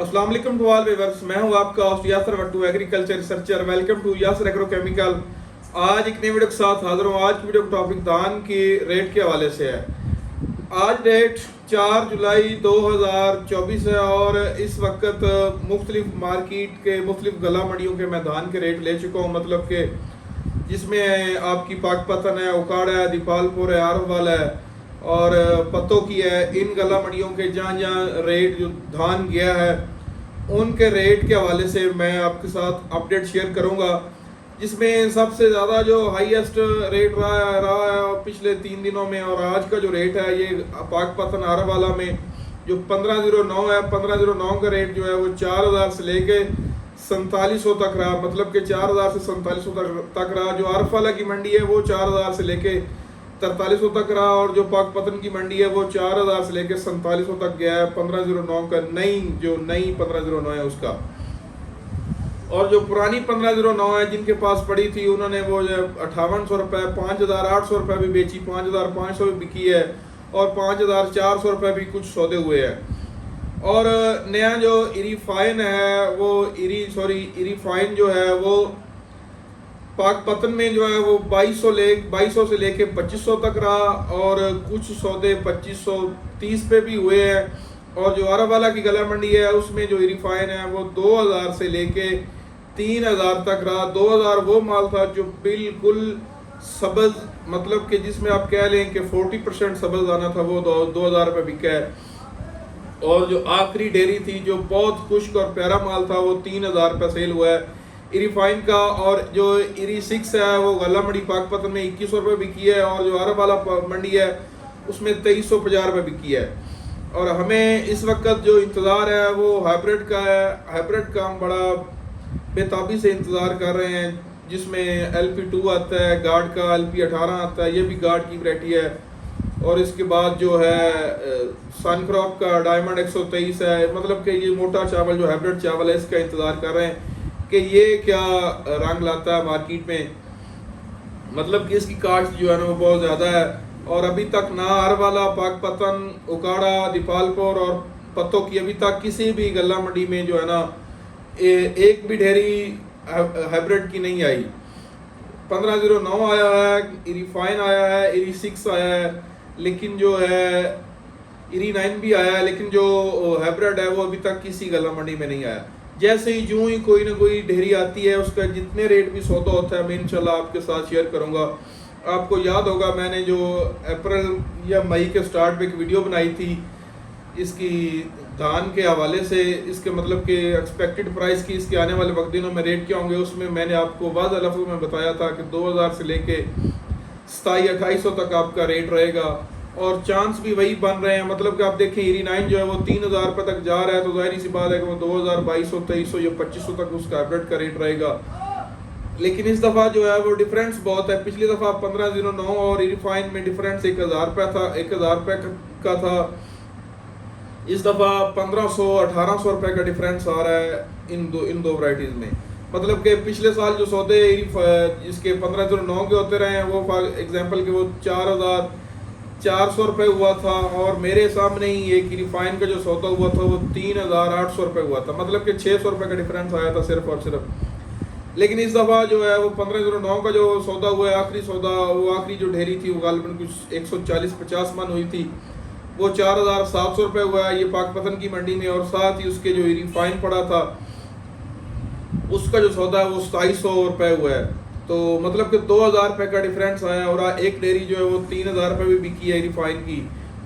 अस्सलाम वालेकुम to all viewers. मैं हूं आपका host Yasir Wattoo, agriculture researcher. Welcome to Yasir agrochemical. आज एक नई वीडियो के साथ हाजिर हूं। आज की वीडियो का टॉपिक धान की रेट के हवाले से है। आज डेट 4 जुलाई 2024 है और इस वक्त मुख्तलिफ मार्केट के मुख्तलिफ गला मंडियों के मैं धान के रेट ले चुका हूँ। मतलब कि जिसमें आपकी पाकपतन है, उकाड़ा है, दीपालपुर है, आरवाल है और पत्तों की है। इन गला मंडियों के जहाँ जहाँ रेट जो धान गया है उनके रेट के हवाले से मैं आपके साथ अपडेट शेयर करूंगा। जिसमें सबसे ज़्यादा जो हाईएस्ट रेट रहा है पिछले 3 दिनों में और आज का जो रेट है ये पाकपतन आरवाला में जो 1509 है, 1509 का रेट जो है वो 4000 से लेके 4700 तक रहा। मतलब कि 4000 से 4700 तक रहा। जो आरवाला की मंडी है वो 4000 से लेके 4300 तक रहा और जो पाकपतन की मंडी है वो 4000 से लेकर 4700 तक गया है। 1509 का नई 1509 है उसका। और जो पुरानी 1509 है जिनके पास पड़ी थी उन्होंने वो 5800 रुपये, 5800 रुपये भी बेची, 5500 भी बिकी है और 5400 रुपये भी कुछ सौदे हुए हैं। और नया जो इरीफाइन है वो इरीफाइन जो है वो पाकपतन में जो है वो 2200 से लेके 2500 तक रहा और कुछ सौदे 2530 पे भी हुए हैं। और जो आरवाला की गला मंडी है उसमें जो रिफाइन है वो 2000 से लेके 3000 तक रहा। 2000 वो माल था जो बिल्कुल सब्ज, मतलब कि जिसमें आप कह लें कि 40% सब्ज आना था, वो 2000 रुपये बिका है। और जो आखिरी डेयरी थी जो बहुत खुश्क और प्यारा माल था वो 3000 रुपये सेल हुआ है इरीफाइन का। और जो इरी 6 है वो गला मंडी पाकपतन में 2100 रुपये बिकी है और जो आरवाला मंडी है उसमें 2350 रुपये बिकी है। और हमें इस वक्त जो इंतज़ार है वो हाइब्रिड का है। हाइब्रिड का हम बड़ा बेताबी से इंतज़ार कर रहे हैं जिसमें LP2 आता है, गार्ड का LP18 आता है, ये भी गार्ड की वैरायटी है। और इसके बाद जो है सनक्रॉप का डायमंड 123 है। मतलब कि ये मोटा चावल जो हाइब्रिड चावल है इसका इंतज़ार कर रहे हैं कि ये क्या रंग लाता है मार्केट में। मतलब कि इसकी कास्ट जो है ना वो बहुत ज़्यादा है और अभी तक ना आरवाला, पाकपतन, उकाड़ा, दीपालपुर और पत्तों की अभी तक किसी भी गला मंडी में जो है ना एक भी ढेरी हाइब्रिड की नहीं आई। 1509 आया है, इरीफाइन आया है, इरी 6 आया है, लेकिन जो है इरी 9 भी आया है, लेकिन जो हाइब्रिड है वो अभी तक किसी गला मंडी में नहीं आया। जैसे ही यूं ही कोई ना कोई ढेरी आती है उसका जितने रेट भी सौदा होता है मैं इंशाल्लाह आपके साथ शेयर करूंगा। आपको याद होगा मैंने जो अप्रैल या मई के स्टार्ट में एक वीडियो बनाई थी इसकी धान के हवाले से, इसके मतलब कि एक्सपेक्टेड प्राइस की, इसके आने वाले वक्त दिनों में रेट क्या होंगे, उसमें मैंने आपको वाज़ेह लफ्ज़ों में बताया था कि 2000 से लेके 2700-2800 तक आपका रेट रहेगा और चांस भी वही बन रहे हैं। मतलब कि आप देखें इरी 9 जो है वो 3000 रुपये तक जा रहा है तो जाहिर सी बात है कि वो 2000, 2200, 2300 या 2500 तक उसका हाइब्रिड का रेट रहेगा। लेकिन इस दफ़ा जो है वो डिफरेंस बहुत है। पिछली दफ़ा 1509 और इरीफाइन में डिफरेंस 1000 रुपये था, 1000 रुपये का था। इस दफ़ा 1500-1800 रुपये का डिफरेंस आ रहा है इन दो वैरायटीज़ में। मतलब कि पिछले साल जो सौदे इसके 1509 के होते रहे हैं वो फॉर एग्जाम्पल के वो 4400 रुपये हुआ था और मेरे सामने ही एक रिफाइन का जो सौदा हुआ था वो 3800 रुपये हुआ था। मतलब कि 600 रुपये का डिफरेंस आया था सिर्फ और सिर्फ। लेकिन इस दफ़ा जो है वो 1509 का जो सौदा हुआ है, आखिरी सौदा, वो आखिरी जो ढेरी थी वो गालिबन कुछ 140-50 मन हुई थी, वो 4700 रुपये हुआ है ये पाकपतन की मंडी में। और साथ ही उसके जो रिफाइन पड़ा था उसका जो सौदा है वो 2700 रुपये हुआ है। तो मतलब कि 2000 रुपये का डिफरेंस आया और एक डेयरी जो है वो 3000 रुपये भी बिकी है रिफाइन की,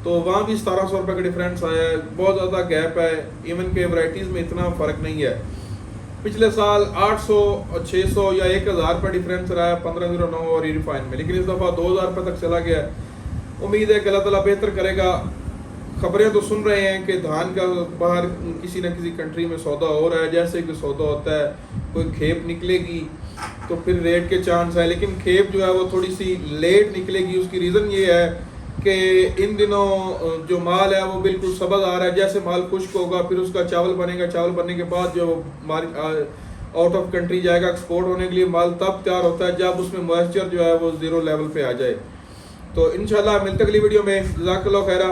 तो वहाँ भी 1700 रुपये का डिफरेंस आया है। बहुत ज़्यादा गैप है, इवन के वैरायटीज़ में इतना फ़र्क नहीं है। पिछले साल 800, 600 या 1000 रुपये डिफरेंस रहा है 1509 और रिफाइन में, लेकिन इस दफ़ा 2000 रुपये तक चला गया है। उम्मीद है कि अल्लाह ताला बेहतर करेगा। खबरें तो सुन रहे हैं कि धान का बाहर किसी न किसी कंट्री में सौदा हो रहा है। जैसे कि सौदा होता है कोई खेप निकलेगी तो फिर रेट के चांस है, लेकिन खेप जो है वो थोड़ी सी लेट निकलेगी। उसकी रीज़न ये है कि इन दिनों जो माल है वो बिल्कुल सबज आ रहा है। जैसे माल खुश्क होगा फिर उसका चावल बनेगा, चावल बनने के बाद जो माल आउट ऑफ कंट्री जाएगा एक्सपोर्ट होने के लिए, माल तब तैयार होता है जब उसमें मॉइस्चर जो है वो 0 लेवल पे आ जाए। तो इंशाल्लाह मिलते अगली वीडियो में। जज़ाकल्लाह खैरा।